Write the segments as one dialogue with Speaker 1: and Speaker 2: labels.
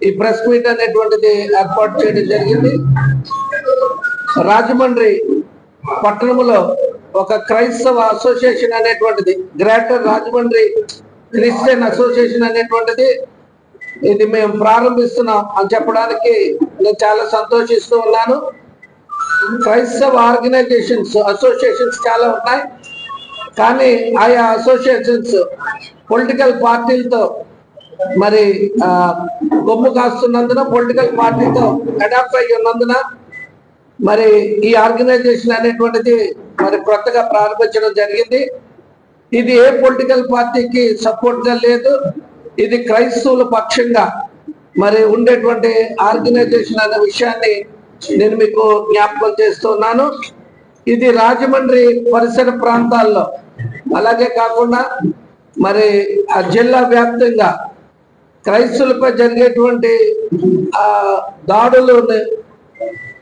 Speaker 1: ఈ press meet అనేటువంటిది ఏర్పాటు చేయడం జరిగింది. రాజమండ్రి పట్టణంలో ఒక క్రైస్తవ అసోసియేషన్ అనేటువంటిది, గ్రేటర్ రాజమండ్రి క్రిస్టియన్ అసోసియేషన్ అనేటువంటిది ఇది మేము ప్రారంభిస్తున్నాం అని చెప్పడానికి నేను చాలా సంతోషిస్తూ ఉన్నాను. క్రైస్తవ ఆర్గనైజేషన్స్ అసోసియేషన్స్ చాలా ఉన్నాయి, కానీ ఆయా అసోసియేషన్స్ పొలిటికల్ పార్టీలతో మరి కొమ్ము కాస్తున్నందున, పొలిటికల్ పార్టీతో అడాప్ట్ అయ్యి ఉన్నందున మరి ఈ ఆర్గనైజేషన్ అనేటువంటిది మరి కొత్తగా ప్రారంభించడం జరిగింది. ఇది ఏ పొలిటికల్ పార్టీకి సపోర్ట్ గా లేదు, ఇది క్రైస్తవుల పక్షంగా మరి ఉండేటువంటి ఆర్గనైజేషన్ అనే విషయాన్ని నేను మీకు జ్ఞాపకం చేస్తున్నాను. ఇది రాజమండ్రి పరిసర ప్రాంతాల్లో, అలాగే కాకుండా మరి ఆ జిల్లా వ్యాప్తంగా క్రైస్తవులపై జరిగేటువంటి దాడులను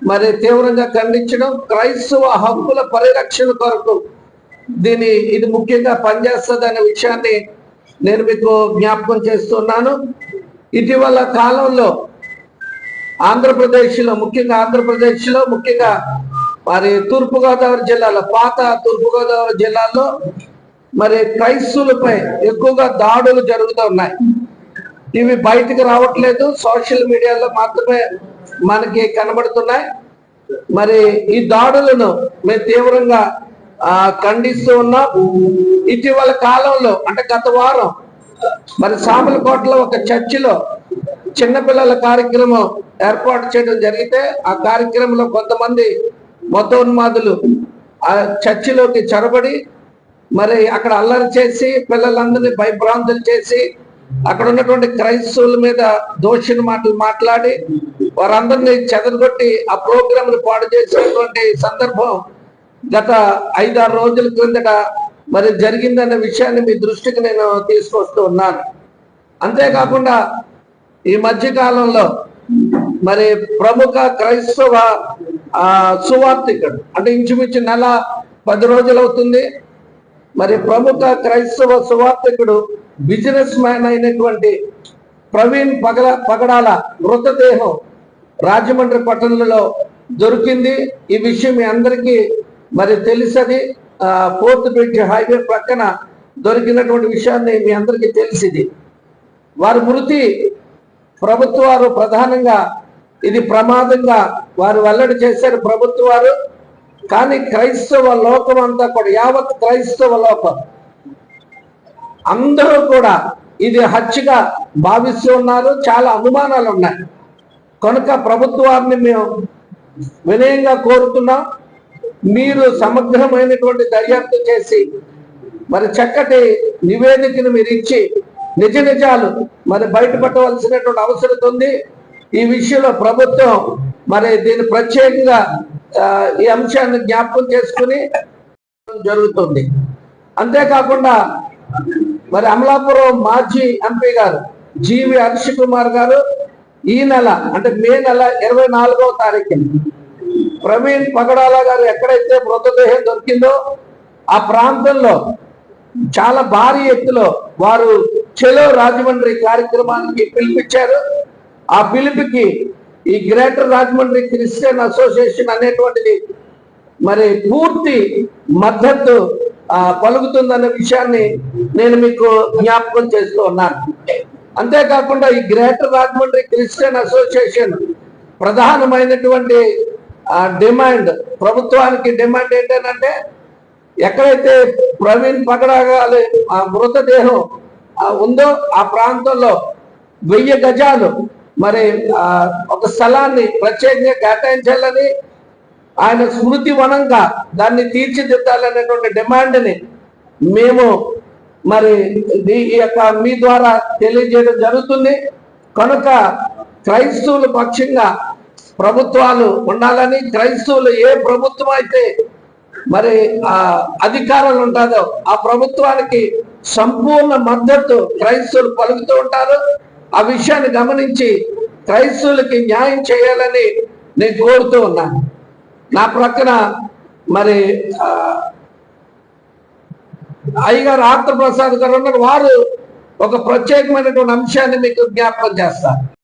Speaker 1: మరి తీవ్రంగా ఖండించడం, క్రైస్తవ హక్కుల పరిరక్షణ కొరకు ఇది ముఖ్యంగా పనిచేస్తుంది అనే విషయాన్ని నేను మీకు జ్ఞాపకం చేస్తున్నాను. ఇటీవల కాలంలో ఆంధ్రప్రదేశ్లో ముఖ్యంగా మరి తూర్పుగోదావరి జిల్లాలో, పాత తూర్పుగోదావరి జిల్లాలో మరి క్రైస్తవులపై ఎక్కువగా దాడులు జరుగుతూ ఉన్నాయి. ఇవి బయటకు రావట్లేదు, సోషల్ మీడియాలో మాత్రమే మనకి కనబడుతున్నాయి. మరి ఈ దాడులను మేము తీవ్రంగా ఖండిస్తూ ఉన్నాం. ఇటీవల కాలంలో అంటే గత వారం మరి సామలకోటలో ఒక చర్చిలో చిన్నపిల్లల కార్యక్రమం ఏర్పాటు చేయడం జరిగితే, ఆ కార్యక్రమంలో కొంతమంది మతోన్మాదులు ఆ చర్చిలోకి చొరబడి మరి అక్కడ అల్లరి చేసి పిల్లలందరినీ భయభ్రాంతులు చేసి అక్కడ ఉన్నటువంటి క్రైస్తవుల మీద దోషిని మాటలు మాట్లాడి వారందరినీ చెదరగొట్టి ఆ ప్రోగ్రామ్ పాడు చేసినటువంటి సందర్భం గత 5-6 రోజుల క్రిందట మరి జరిగిందన్న విషయాన్ని మీ దృష్టికి నేను తీసుకొస్తూ ఉన్నాను. అంతేకాకుండా ఈ మధ్య కాలంలో మరి ప్రముఖ క్రైస్తవ సువార్థికుడు, అంటే ఇంచుమించు నెల 10 రోజులు అవుతుంది, మరి ప్రముఖ క్రైస్తవ సువార్థికుడు బిజినెస్ మ్యాన్ అయినటువంటి ప్రవీణ్ పగడాల మృతదేహం రాజమండ్రి పట్టణంలో దొరికింది. ఈ విషయం మీ అందరికీ మరి తెలిసది. 4th బ్రిడ్జ్ హైవే పక్కన దొరికినటువంటి విషయాన్ని మీ అందరికీ తెలిసింది. వారి మృతి ప్రభుత్వాలు ప్రధానంగా ఇది ప్రమాదంగా వారు వెల్లడి చేశారు ప్రభుత్వాలు. కానీ క్రైస్తవ లోకం అంతా కూడా, యావత్ క్రైస్తవ లోకం అందరూ కూడా ఇది హత్యగా భావిస్తూ ఉన్నారు. చాలా అనుమానాలు ఉన్నాయి. కనుక ప్రభుత్వాన్ని మేము వినయంగా కోరుతున్నాం, మీరు సమగ్రమైనటువంటి దర్యాప్తు చేసి మరి చక్కటి నివేదికను మీరు ఇచ్చి నిజ నిజాలు మరి బయటపడవలసినటువంటి అవసరం ఉంది. ఈ విషయంలో ప్రభుత్వం మరి దీన్ని ప్రత్యేకంగా ఈ అంశాన్ని జ్ఞాపకం చేసుకుని జరుగుతుంది. అంతేకాకుండా మరి అమలాపురం మాజీ ఎంపీ గారు జీవి హర్ష కుమార్ గారు ఈ నెల అంటే మే నెల 24వ తారీఖున ప్రవీణ్ పగడాల గారు ఎక్కడైతే మృతదేహం దొరికిందో ఆ ప్రాంతంలో చాలా భారీ ఎత్తులో వారు చెలో రాజమండ్రి కార్యక్రమానికి పిలిపించారు. ఆ పిలుపుకి ఈ గ్రేటర్ రాజమండ్రి క్రిస్టియన్ అసోసియేషన్ అనేటువంటిది మరి పూర్తి మద్దతు పలుకుతుందన్న విషయాన్ని నేను మీకు జ్ఞాపకం చేస్తూ ఉన్నాను. అంతేకాకుండా ఈ గ్రేటర్ రాజమండ్రి క్రిస్టియన్ అసోసియేషన్ ప్రధానమైనటువంటి డిమాండ్, ప్రభుత్వానికి డిమాండ్ ఏంటంటే, ఎక్కడైతే ప్రవీణ్ పగడాల మృతదేహం ఉందో ఆ ప్రాంతంలో 1000 గజాలు మరి ఒక స్థలాన్ని ప్రత్యేకంగా కేటాయించాలని, ఆయన స్మృతి వనంగా దాన్ని తీర్చిదిద్దాలనేటువంటి డిమాండ్ని మేము మరి మీ ద్వారా తెలియజేయడం జరుగుతుంది. కనుక క్రైస్తవుల పక్షంగా ప్రభుత్వాలు ఉండాలని, క్రైస్తవులు ఏ ప్రభుత్వం అయితే మరి అధికారాలు ఉంటుందో ఆ ప్రభుత్వానికి సంపూర్ణ మద్దతు క్రైస్తవులు పలుకుతూ ఉంటారు. ఆ విషయాన్ని గమనించి క్రైస్తవులకి న్యాయం చేయాలని నేను కోరుతూ ఉన్నాను. నా ప్రక్కన మరి అయ్యగారు ఆత్మప్రసాద్ గారు ఉన్నారు. వారు ఒక ప్రత్యేకమైనటువంటి అంశాన్ని మీకు జ్ఞాపకం చేస్తారు.